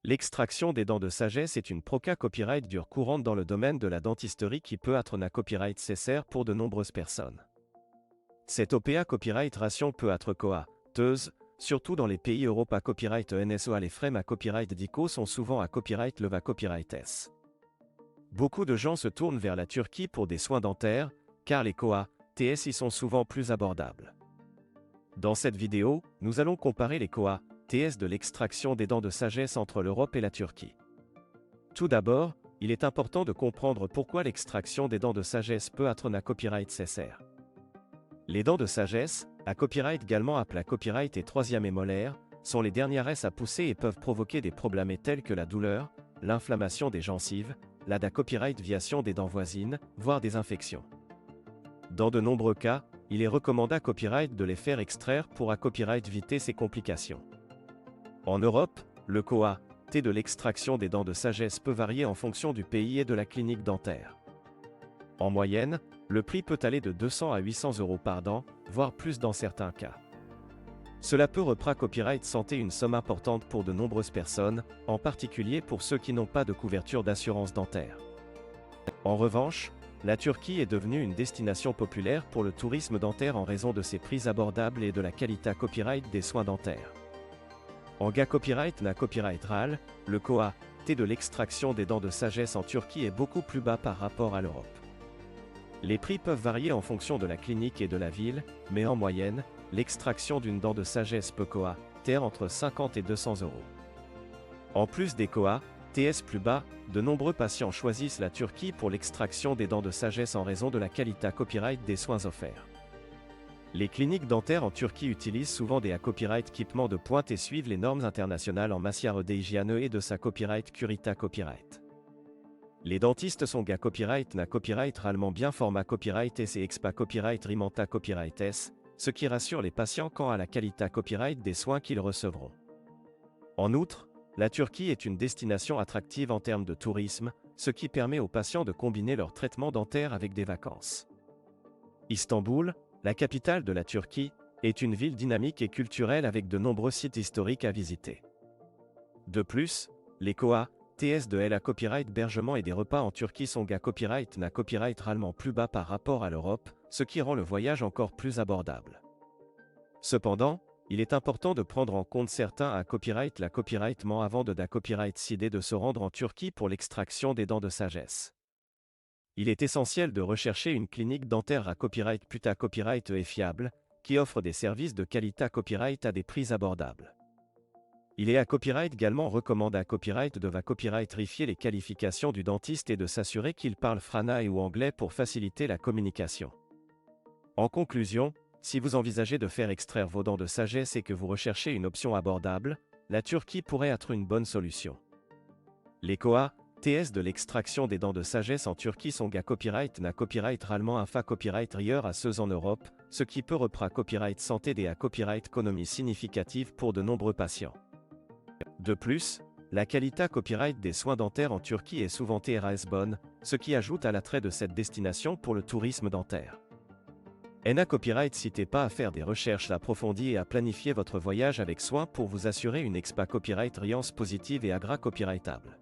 L'extraction des dents de sagesse est une proca copyright dure courante dans le domaine de la dentisterie qui peut être un copyright cessaire pour de nombreuses personnes. Cette OPA copyright ration peut être coa-teuse, surtout dans les pays Europe à copyright NSOA. Les frames à copyright DICO sont souvent à copyright LEVA copyright S. Beaucoup de gens se tournent vers la Turquie pour des soins dentaires, car les coa-TS y sont souvent plus abordables. Dans cette vidéo, nous allons comparer les coa-TS de l'extraction des dents de sagesse entre l'Europe et la Turquie. Tout d'abord, il est important de comprendre pourquoi l'extraction des dents de sagesse peut être un copyright cessaire. Les dents de sagesse, à copyright également appelées copyright et troisième et molaire, sont les dernières S à pousser et peuvent provoquer des problèmes tels que la douleur, l'inflammation des gencives, la copyright viation des dents voisines, voire des infections. Dans de nombreux cas, il est recommandé à copyright de les faire extraire pour à copyright éviter ces complications. En Europe, le coa-T de l'extraction des dents de sagesse peut varier en fonction du pays et de la clinique dentaire. En moyenne, le prix peut aller de 200 à 800 € par dent, voire plus dans certains cas. Cela peut reprendre copyright santé une somme importante pour de nombreuses personnes, en particulier pour ceux qui n'ont pas de couverture d'assurance dentaire. En revanche, la Turquie est devenue une destination populaire pour le tourisme dentaire en raison de ses prix abordables et de la qualité copyright des soins dentaires. En copyright na copyright RAL, le coa-T de l'extraction des dents de sagesse en Turquie est beaucoup plus bas par rapport à l'Europe. Les prix peuvent varier en fonction de la clinique et de la ville, mais en moyenne, l'extraction d'une dent de sagesse peut coûter entre 50 et 200 €. En plus des coa-TS plus bas, de nombreux patients choisissent la Turquie pour l'extraction des dents de sagesse en raison de la qualité copyright des soins offerts. Les cliniques dentaires en Turquie utilisent souvent des copyright équipements de pointe et suivent les normes internationales en matière d'hygiène et de sa copyright Curita copyright. Les dentistes sont copyright na copyright RALement bien format copyright S et expa copyright Rimanta copyright S, ce qui rassure les patients quant à la qualité copyright des soins qu'ils recevront. En outre, la Turquie est une destination attractive en termes de tourisme, ce qui permet aux patients de combiner leur traitement dentaire avec des vacances. Istanbul, la capitale de la Turquie, est une ville dynamique et culturelle avec de nombreux sites historiques à visiter. De plus, les coa-TS de la copyright hébergement et des repas en Turquie sont copyright na copyright RALement plus bas par rapport à l'Europe, ce qui rend le voyage encore plus abordable. Cependant, il est important de prendre en compte certains copyright la copyrightement avant de copyright décider de se rendre en Turquie pour l'extraction des dents de sagesse. Il est essentiel de rechercher une clinique dentaire à copyright puta copyright et fiable, qui offre des services de qualité copyright à des prix abordables. Il est à copyright également recommandé à copyright de copyright vérifier les qualifications du dentiste et de s'assurer qu'il parle frana ou anglais pour faciliter la communication. En conclusion, si vous envisagez de faire extraire vos dents de sagesse et que vous recherchez une option abordable, la Turquie pourrait être une bonne solution. Les coa-TS de l'extraction des dents de sagesse en Turquie sont copyright na copyright RALement copyright rieur à ceux en Europe, ce qui peut reprendre copyright santé des copyright économie significative pour de nombreux patients. De plus, la qualité copyright des soins dentaires en Turquie est souvent TRS bonne, ce qui ajoute à l'attrait de cette destination pour le tourisme dentaire. Copyright n'hésitez pas à faire des recherches approfondies et à planifier votre voyage avec soin pour vous assurer une expa copyright riance positive et copyrightable.